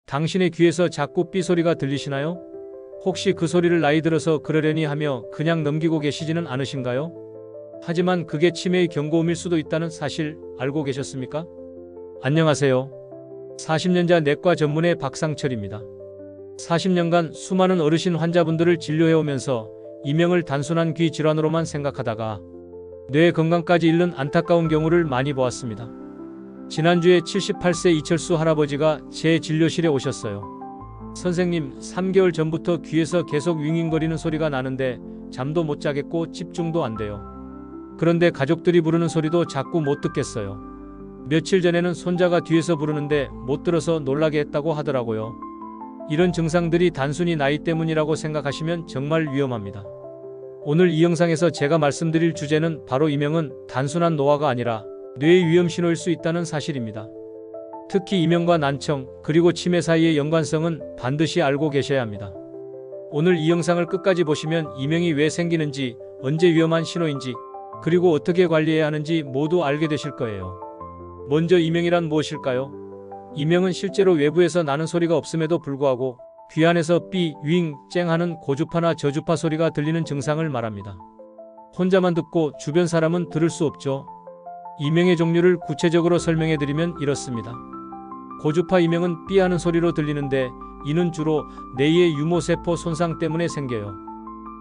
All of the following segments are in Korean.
당신의 귀에서 자꾸 삐 소리가 들리시나요? 혹시 그 소리를 나이 들어서 그러려니 하며 그냥 넘기고 계시지는 않으신가요? 하지만 그게 치매의 경고음일 수도 있다는 사실 알고 계셨습니까? 안녕하세요. 40년자 내과 전문의 박상철입니다. 40년간 수많은 어르신 환자분들을 진료해오면서 이명을 단순한 귀 질환으로만 생각하다가 뇌 건강까지 잃는 안타까운 경우를 많이 보았습니다. 지난주에 78세 이철수 할아버지가 제 진료실에 오셨어요. 선생님, 3개월 전부터 귀에서 계속 윙윙거리는 소리가 나는데 잠도 못 자겠고 집중도 안 돼요. 그런데 가족들이 부르는 소리도 자꾸 못 듣겠어요. 며칠 전에는 손자가 뒤에서 부르는데 못 들어서 놀라게 했다고 하더라고요. 이런 증상들이 단순히 나이 때문이라고 생각하시면 정말 위험합니다. 오늘 이 영상에서 제가 말씀드릴 주제는 바로 이명은 단순한 노화가 아니라 뇌의 위험 신호일 수 있다는 사실입니다. 특히 이명과 난청, 그리고 치매 사이의 연관성은 반드시 알고 계셔야 합니다. 오늘 이 영상을 끝까지 보시면 이명이 왜 생기는지, 언제 위험한 신호인지, 그리고 어떻게 관리해야 하는지 모두 알게 되실 거예요. 먼저 이명이란 무엇일까요? 이명은 실제로 외부에서 나는 소리가 없음에도 불구하고 귀 안에서 삐, 윙, 쨍 하는 고주파나 저주파 소리가 들리는 증상을 말합니다. 혼자만 듣고 주변 사람은 들을 수 없죠. 이명의 종류를 구체적으로 설명해드리면 이렇습니다. 고주파 이명은 삐 하는 소리로 들리는데 이는 주로 뇌의 유모세포 손상 때문에 생겨요.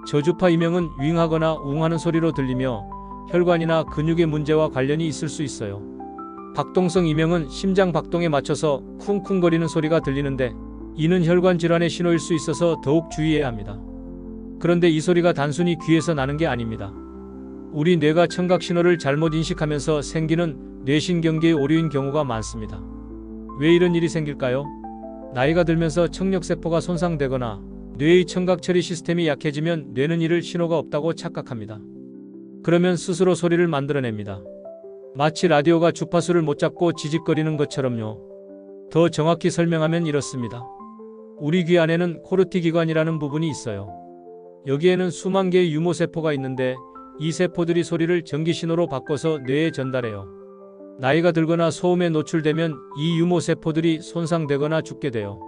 저주파 이명은 윙하거나 웅하는 소리로 들리며 혈관이나 근육의 문제와 관련이 있을 수 있어요. 박동성 이명은 심장 박동에 맞춰서 쿵쿵거리는 소리가 들리는데 이는 혈관 질환의 신호일 수 있어서 더욱 주의해야 합니다. 그런데 이 소리가 단순히 귀에서 나는 게 아닙니다. 우리 뇌가 청각 신호를 잘못 인식하면서 생기는 뇌신경계의 오류인 경우가 많습니다. 왜 이런 일이 생길까요? 나이가 들면서 청력세포가 손상되거나 뇌의 청각 처리 시스템이 약해지면 뇌는 이를 신호가 없다고 착각합니다. 그러면 스스로 소리를 만들어냅니다. 마치 라디오가 주파수를 못 잡고 지직거리는 것처럼요. 더 정확히 설명하면 이렇습니다. 우리 귀 안에는 코르티 기관이라는 부분이 있어요. 여기에는 수만 개의 유모세포가 있는데 이 세포들이 소리를 전기신호로 바꿔서 뇌에 전달해요. 나이가 들거나 소음에 노출되면 이 유모세포들이 손상되거나 죽게 돼요.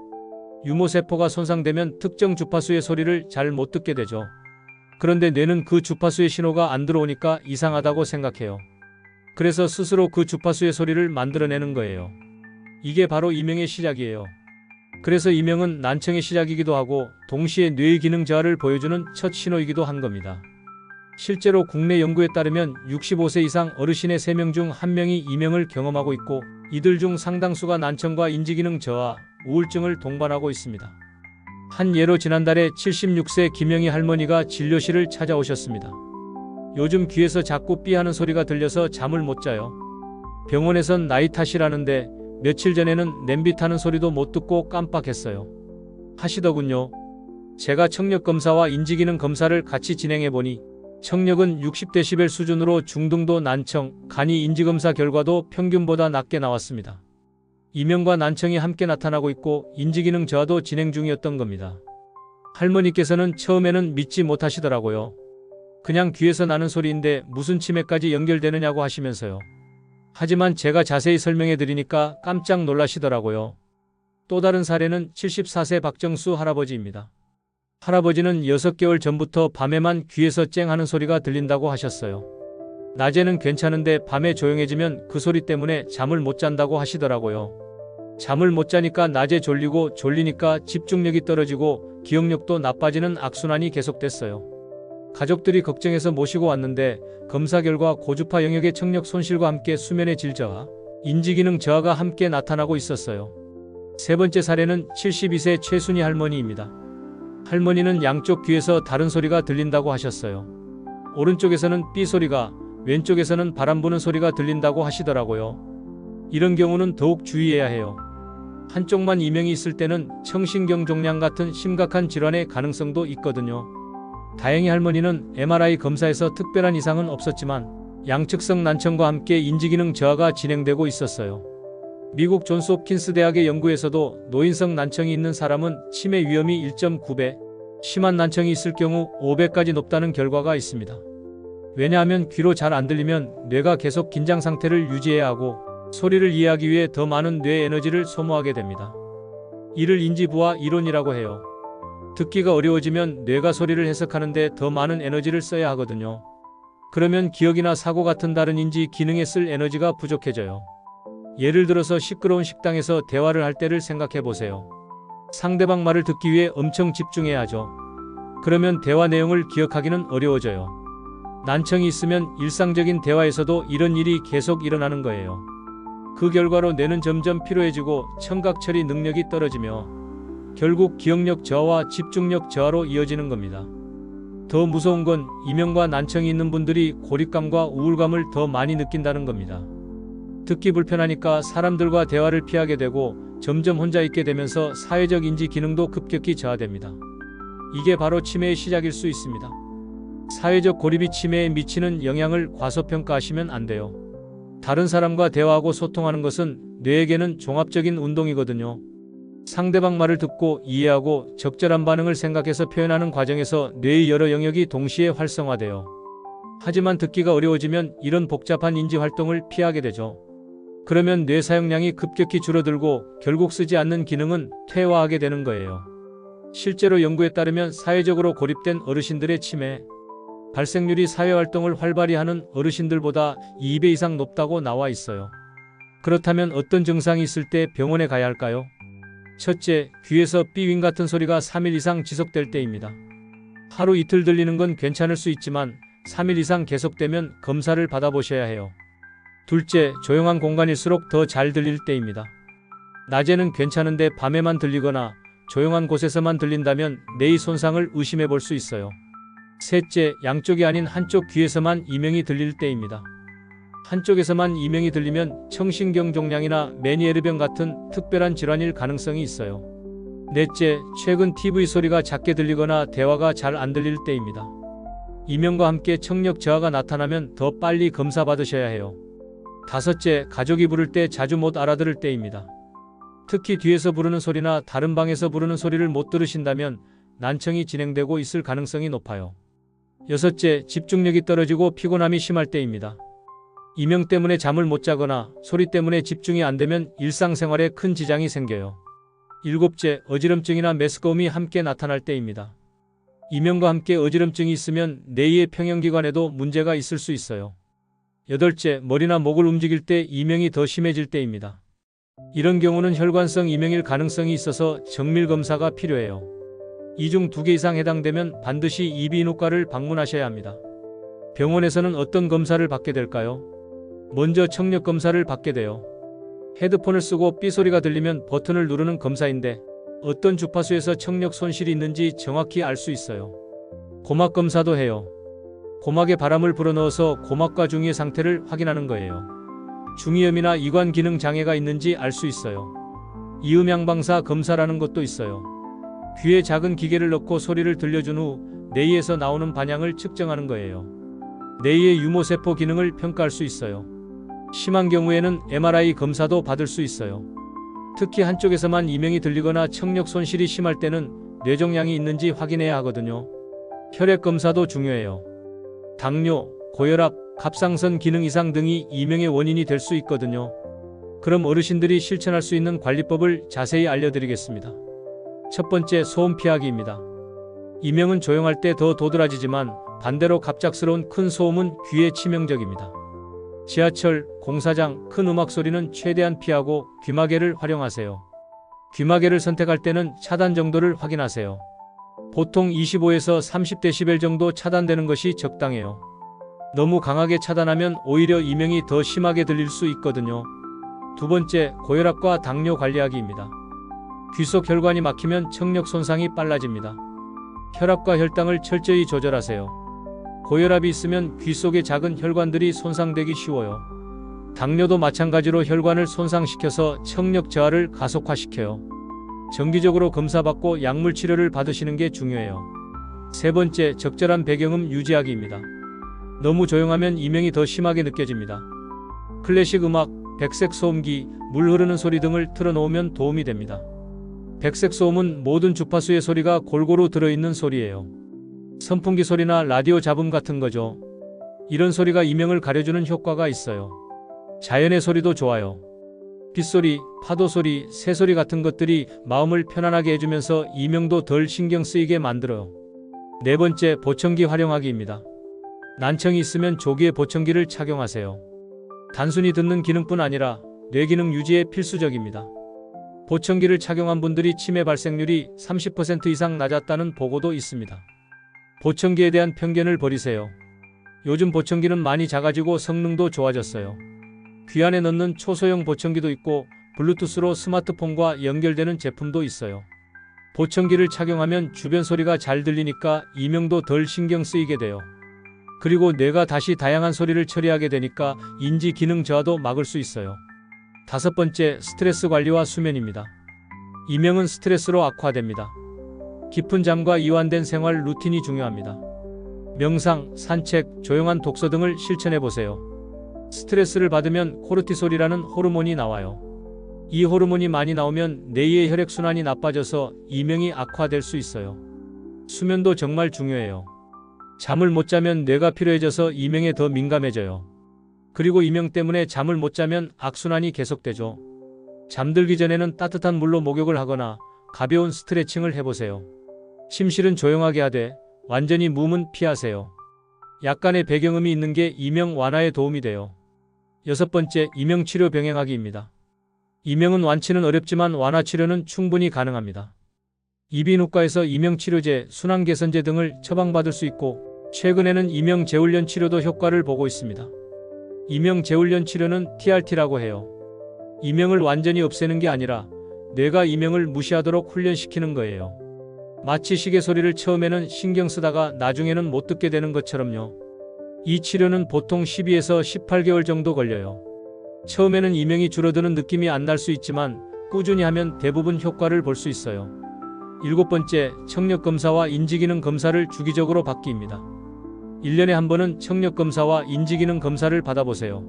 유모세포가 손상되면 특정 주파수의 소리를 잘 못 듣게 되죠. 그런데 뇌는 그 주파수의 신호가 안 들어오니까 이상하다고 생각해요. 그래서 스스로 그 주파수의 소리를 만들어내는 거예요. 이게 바로 이명의 시작이에요. 그래서 이명은 난청의 시작이기도 하고 동시에 뇌의 기능 저하를 보여주는 첫 신호이기도 한 겁니다. 실제로 국내 연구에 따르면 65세 이상 어르신의 3명 중 1명이 이명을 경험하고 있고 이들 중 상당수가 난청과 인지기능 저하, 우울증을 동반하고 있습니다. 한 예로 지난달에 76세 김영희 할머니가 진료실을 찾아오셨습니다. 요즘 귀에서 자꾸 삐하는 소리가 들려서 잠을 못 자요. 병원에선 나이 탓이라는데 며칠 전에는 냄비 타는 소리도 못 듣고 깜빡했어요. 하시더군요. 제가 청력 검사와 인지기능 검사를 같이 진행해보니 청력은 60데시벨 수준으로 중등도 난청, 간이 인지검사 결과도 평균보다 낮게 나왔습니다. 이명과 난청이 함께 나타나고 있고 인지기능 저하도 진행 중이었던 겁니다. 할머니께서는 처음에는 믿지 못하시더라고요. 그냥 귀에서 나는 소리인데 무슨 치매까지 연결되느냐고 하시면서요. 하지만 제가 자세히 설명해 드리니까 깜짝 놀라시더라고요. 또 다른 사례는 74세 박정수 할아버지입니다. 할아버지는 6개월 전부터 밤에만 귀에서 쨍 하는 소리가 들린다고 하셨어요. 낮에는 괜찮은데 밤에 조용해지면 그 소리 때문에 잠을 못 잔다고 하시더라고요. 잠을 못 자니까 낮에 졸리고 졸리니까 집중력이 떨어지고 기억력도 나빠지는 악순환이 계속됐어요. 가족들이 걱정해서 모시고 왔는데 검사 결과 고주파 영역의 청력 손실과 함께 수면의 질 저하, 인지기능 저하가 함께 나타나고 있었어요. 세 번째 사례는 72세 최순희 할머니입니다. 할머니는 양쪽 귀에서 다른 소리가 들린다고 하셨어요. 오른쪽에서는 삐 소리가, 왼쪽에서는 바람 부는 소리가 들린다고 하시더라고요. 이런 경우는 더욱 주의해야 해요. 한쪽만 이명이 있을 때는 청신경 종양 같은 심각한 질환의 가능성도 있거든요. 다행히 할머니는 MRI 검사에서 특별한 이상은 없었지만 양측성 난청과 함께 인지기능 저하가 진행되고 있었어요. 미국 존스 홉킨스 대학의 연구에서도 노인성 난청이 있는 사람은 치매 위험이 1.9배, 심한 난청이 있을 경우 5배까지 높다는 결과가 있습니다. 왜냐하면 귀로 잘 안 들리면 뇌가 계속 긴장 상태를 유지해야 하고 소리를 이해하기 위해 더 많은 뇌 에너지를 소모하게 됩니다. 이를 인지부화 이론이라고 해요. 듣기가 어려워지면 뇌가 소리를 해석하는데 더 많은 에너지를 써야 하거든요. 그러면 기억이나 사고 같은 다른 인지 기능에 쓸 에너지가 부족해져요. 예를 들어서 시끄러운 식당에서 대화를 할 때를 생각해 보세요. 상대방 말을 듣기 위해 엄청 집중해야 하죠. 그러면 대화 내용을 기억하기는 어려워져요. 난청이 있으면 일상적인 대화에서도 이런 일이 계속 일어나는 거예요. 그 결과로 뇌는 점점 피로해지고 청각 처리 능력이 떨어지며 결국 기억력 저하와 집중력 저하로 이어지는 겁니다. 더 무서운 건 이명과 난청이 있는 분들이 고립감과 우울감을 더 많이 느낀다는 겁니다. 듣기 불편하니까 사람들과 대화를 피하게 되고 점점 혼자 있게 되면서 사회적 인지 기능도 급격히 저하됩니다. 이게 바로 치매의 시작일 수 있습니다. 사회적 고립이 치매에 미치는 영향을 과소평가하시면 안 돼요. 다른 사람과 대화하고 소통하는 것은 뇌에게는 종합적인 운동이거든요. 상대방 말을 듣고 이해하고 적절한 반응을 생각해서 표현하는 과정에서 뇌의 여러 영역이 동시에 활성화돼요. 하지만 듣기가 어려워지면 이런 복잡한 인지 활동을 피하게 되죠. 그러면 뇌 사용량이 급격히 줄어들고 결국 쓰지 않는 기능은 퇴화하게 되는 거예요. 실제로 연구에 따르면 사회적으로 고립된 어르신들의 치매 발생률이 사회활동을 활발히 하는 어르신들보다 2배 이상 높다고 나와 있어요. 그렇다면 어떤 증상이 있을 때 병원에 가야 할까요? 첫째, 귀에서 삐윙 같은 소리가 3일 이상 지속될 때입니다. 하루 이틀 들리는 건 괜찮을 수 있지만 3일 이상 계속되면 검사를 받아보셔야 해요. 둘째, 조용한 공간일수록 더 잘 들릴 때입니다. 낮에는 괜찮은데 밤에만 들리거나 조용한 곳에서만 들린다면 뇌의 손상을 의심해 볼 수 있어요. 셋째, 양쪽이 아닌 한쪽 귀에서만 이명이 들릴 때입니다. 한쪽에서만 이명이 들리면 청신경 종양이나 메니에르병 같은 특별한 질환일 가능성이 있어요. 넷째, 최근 TV 소리가 작게 들리거나 대화가 잘 안 들릴 때입니다. 이명과 함께 청력 저하가 나타나면 더 빨리 검사 받으셔야 해요. 다섯째, 가족이 부를 때 자주 못 알아들을 때입니다. 특히 뒤에서 부르는 소리나 다른 방에서 부르는 소리를 못 들으신다면 난청이 진행되고 있을 가능성이 높아요. 여섯째, 집중력이 떨어지고 피곤함이 심할 때입니다. 이명 때문에 잠을 못 자거나 소리 때문에 집중이 안 되면 일상생활에 큰 지장이 생겨요. 일곱째, 어지럼증이나 메스꺼움이 함께 나타날 때입니다. 이명과 함께 어지럼증이 있으면 뇌의 평형기관에도 문제가 있을 수 있어요. 여덟째, 머리나 목을 움직일 때 이명이 더 심해질 때입니다. 이런 경우는 혈관성 이명일 가능성이 있어서 정밀 검사가 필요해요. 이 중 2개 이상 해당되면 반드시 이비인후과를 방문하셔야 합니다. 병원에서는 어떤 검사를 받게 될까요? 먼저 청력 검사를 받게 돼요. 헤드폰을 쓰고 삐소리가 들리면 버튼을 누르는 검사인데 어떤 주파수에서 청력 손실이 있는지 정확히 알 수 있어요. 고막 검사도 해요. 고막에 바람을 불어넣어서 고막과 중이의 상태를 확인하는 거예요. 중이염이나 이관 기능 장애가 있는지 알 수 있어요. 이음양방사 검사라는 것도 있어요. 귀에 작은 기계를 넣고 소리를 들려준 후 뇌에서 나오는 반향을 측정하는 거예요. 뇌의 유모세포 기능을 평가할 수 있어요. 심한 경우에는 MRI 검사도 받을 수 있어요. 특히 한쪽에서만 이명이 들리거나 청력 손실이 심할 때는 뇌종양이 있는지 확인해야 하거든요. 혈액 검사도 중요해요. 당뇨, 고혈압, 갑상선 기능 이상 등이 이명의 원인이 될 수 있거든요. 그럼 어르신들이 실천할 수 있는 관리법을 자세히 알려드리겠습니다. 첫 번째, 소음 피하기입니다. 이명은 조용할 때 더 도드라지지만 반대로 갑작스러운 큰 소음은 귀에 치명적입니다. 지하철, 공사장, 큰 음악 소리는 최대한 피하고 귀마개를 활용하세요. 귀마개를 선택할 때는 차단 정도를 확인하세요. 보통 25에서 30dB 정도 차단되는 것이 적당해요. 너무 강하게 차단하면 오히려 이명이 더 심하게 들릴 수 있거든요. 두 번째, 고혈압과 당뇨 관리하기입니다. 귀 속 혈관이 막히면 청력 손상이 빨라집니다. 혈압과 혈당을 철저히 조절하세요. 고혈압이 있으면 귀 속의 작은 혈관들이 손상되기 쉬워요. 당뇨도 마찬가지로 혈관을 손상시켜서 청력 저하를 가속화시켜요. 정기적으로 검사받고 약물 치료를 받으시는 게 중요해요. 세 번째, 적절한 배경음 유지하기입니다. 너무 조용하면 이명이 더 심하게 느껴집니다. 클래식 음악, 백색 소음기, 물 흐르는 소리 등을 틀어놓으면 도움이 됩니다. 백색 소음은 모든 주파수의 소리가 골고루 들어있는 소리예요. 선풍기 소리나 라디오 잡음 같은 거죠. 이런 소리가 이명을 가려주는 효과가 있어요. 자연의 소리도 좋아요. 빗소리, 파도소리, 새소리 같은 것들이 마음을 편안하게 해주면서 이명도 덜 신경 쓰이게 만들어요. 네 번째, 보청기 활용하기입니다. 난청이 있으면 조기에 보청기를 착용하세요. 단순히 듣는 기능뿐 아니라 뇌 기능 유지에 필수적입니다. 보청기를 착용한 분들이 치매 발생률이 30% 이상 낮았다는 보고도 있습니다. 보청기에 대한 편견을 버리세요. 요즘 보청기는 많이 작아지고 성능도 좋아졌어요. 귀 안에 넣는 초소형 보청기도 있고 블루투스로 스마트폰과 연결되는 제품도 있어요. 보청기를 착용하면 주변 소리가 잘 들리니까 이명도 덜 신경 쓰이게 돼요. 그리고 뇌가 다시 다양한 소리를 처리하게 되니까 인지 기능 저하도 막을 수 있어요. 다섯 번째, 스트레스 관리와 수면입니다. 이명은 스트레스로 악화됩니다. 깊은 잠과 이완된 생활 루틴이 중요합니다. 명상, 산책, 조용한 독서 등을 실천해 보세요. 스트레스를 받으면 코르티솔이라는 호르몬이 나와요. 이 호르몬이 많이 나오면 뇌의 혈액순환이 나빠져서 이명이 악화될 수 있어요. 수면도 정말 중요해요. 잠을 못 자면 뇌가 피로해져서 이명에 더 민감해져요. 그리고 이명 때문에 잠을 못 자면 악순환이 계속되죠. 잠들기 전에는 따뜻한 물로 목욕을 하거나 가벼운 스트레칭을 해보세요. 침실은 조용하게 하되 완전히 무음은 피하세요. 약간의 배경음이 있는 게 이명 완화에 도움이 돼요. 여섯 번째, 이명 치료 병행하기입니다. 이명은 완치는 어렵지만 완화 치료는 충분히 가능합니다. 이비인후과에서 이명 치료제, 순환 개선제 등을 처방받을 수 있고 최근에는 이명 재훈련 치료도 효과를 보고 있습니다. 이명 재훈련 치료는 TRT라고 해요. 이명을 완전히 없애는 게 아니라 뇌가 이명을 무시하도록 훈련시키는 거예요. 마치 시계 소리를 처음에는 신경 쓰다가 나중에는 못 듣게 되는 것처럼요. 이 치료는 보통 12에서 18개월 정도 걸려요. 처음에는 이명이 줄어드는 느낌이 안 날 수 있지만 꾸준히 하면 대부분 효과를 볼 수 있어요. 일곱 번째, 청력검사와 인지기능 검사를 주기적으로 받기입니다. 1년에 한 번은 청력검사와 인지기능 검사를 받아보세요.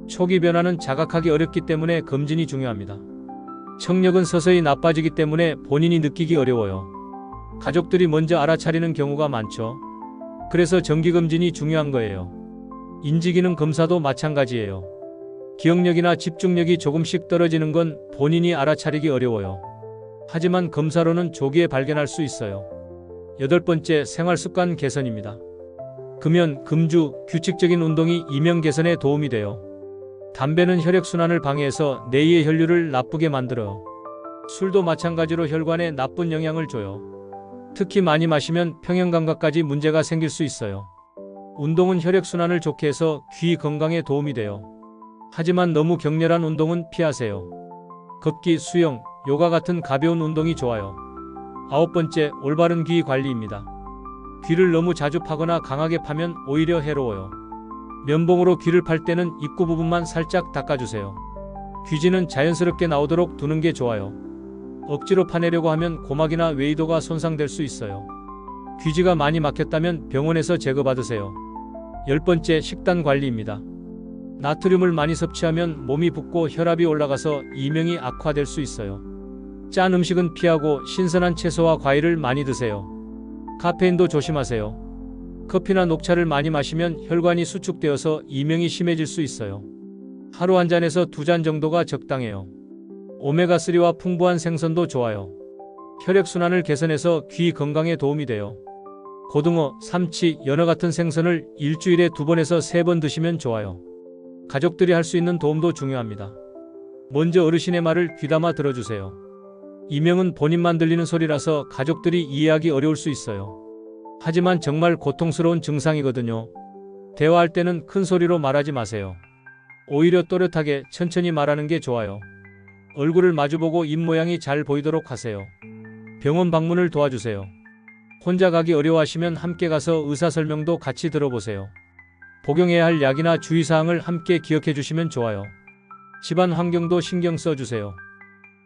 초기 변화는 자각하기 어렵기 때문에 검진이 중요합니다. 청력은 서서히 나빠지기 때문에 본인이 느끼기 어려워요. 가족들이 먼저 알아차리는 경우가 많죠. 그래서 정기검진이 중요한 거예요. 인지기능 검사도 마찬가지예요. 기억력이나 집중력이 조금씩 떨어지는 건 본인이 알아차리기 어려워요. 하지만 검사로는 조기에 발견할 수 있어요. 여덟 번째, 생활습관 개선입니다. 금연, 금주, 규칙적인 운동이 이명 개선에 도움이 돼요. 담배는 혈액순환을 방해해서 뇌의 혈류를 나쁘게 만들어요. 술도 마찬가지로 혈관에 나쁜 영향을 줘요. 특히 많이 마시면 평형감각까지 문제가 생길 수 있어요. 운동은 혈액순환을 좋게 해서 귀 건강에 도움이 돼요. 하지만 너무 격렬한 운동은 피하세요. 걷기, 수영, 요가 같은 가벼운 운동이 좋아요. 아홉 번째, 올바른 귀 관리입니다. 귀를 너무 자주 파거나 강하게 파면 오히려 해로워요. 면봉으로 귀를 팔 때는 입구 부분만 살짝 닦아주세요. 귀지는 자연스럽게 나오도록 두는 게 좋아요. 억지로 파내려고 하면 고막이나 외이도가 손상될 수 있어요. 귀지가 많이 막혔다면 병원에서 제거받으세요. 열 번째, 식단 관리입니다. 나트륨을 많이 섭취하면 몸이 붓고 혈압이 올라가서 이명이 악화될 수 있어요. 짠 음식은 피하고 신선한 채소와 과일을 많이 드세요. 카페인도 조심하세요. 커피나 녹차를 많이 마시면 혈관이 수축되어서 이명이 심해질 수 있어요. 하루 한 잔에서 두 잔 정도가 적당해요. 오메가3와 풍부한 생선도 좋아요. 혈액순환을 개선해서 귀 건강에 도움이 돼요. 고등어, 삼치, 연어 같은 생선을 일주일에 2번에서 3번 드시면 좋아요. 가족들이 할 수 있는 도움도 중요합니다. 먼저 어르신의 말을 귀담아 들어주세요. 이명은 본인만 들리는 소리라서 가족들이 이해하기 어려울 수 있어요. 하지만 정말 고통스러운 증상이거든요. 대화할 때는 큰 소리로 말하지 마세요. 오히려 또렷하게 천천히 말하는 게 좋아요. 얼굴을 마주보고 입모양이 잘 보이도록 하세요. 병원 방문을 도와주세요. 혼자 가기 어려워하시면 함께 가서 의사 설명도 같이 들어보세요. 복용해야 할 약이나 주의사항을 함께 기억해 주시면 좋아요. 집안 환경도 신경 써주세요.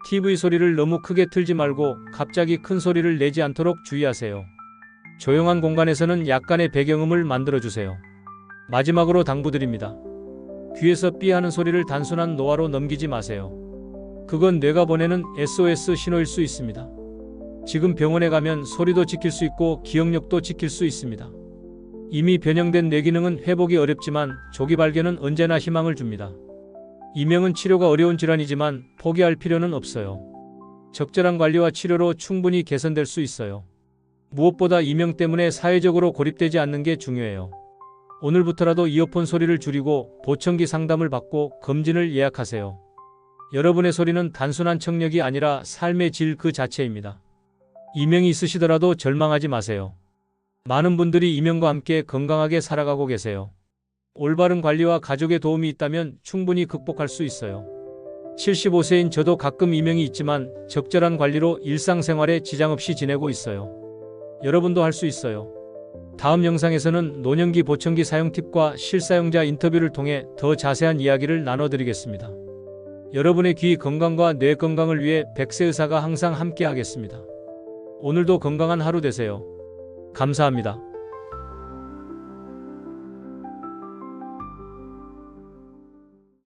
TV 소리를 너무 크게 틀지 말고 갑자기 큰 소리를 내지 않도록 주의하세요. 조용한 공간에서는 약간의 배경음을 만들어주세요. 마지막으로 당부드립니다. 귀에서 삐 하는 소리를 단순한 노화로 넘기지 마세요. 그건 뇌가 보내는 SOS 신호일 수 있습니다. 지금 병원에 가면 소리도 지킬 수 있고 기억력도 지킬 수 있습니다. 이미 변형된 뇌 기능은 회복이 어렵지만 조기 발견은 언제나 희망을 줍니다. 이명은 치료가 어려운 질환이지만 포기할 필요는 없어요. 적절한 관리와 치료로 충분히 개선될 수 있어요. 무엇보다 이명 때문에 사회적으로 고립되지 않는 게 중요해요. 오늘부터라도 이어폰 소리를 줄이고 보청기 상담을 받고 검진을 예약하세요. 여러분의 소리는 단순한 청력이 아니라 삶의 질 그 자체입니다. 이명이 있으시더라도 절망하지 마세요. 많은 분들이 이명과 함께 건강하게 살아가고 계세요. 올바른 관리와 가족의 도움이 있다면 충분히 극복할 수 있어요. 75세인 저도 가끔 이명이 있지만 적절한 관리로 일상생활에 지장 없이 지내고 있어요. 여러분도 할 수 있어요. 다음 영상에서는 노년기 보청기 사용 팁과 실사용자 인터뷰를 통해 더 자세한 이야기를 나눠드리겠습니다. 여러분의 귀 건강과 뇌 건강을 위해 백세의사가 항상 함께 하겠습니다. 오늘도 건강한 하루 되세요. 감사합니다.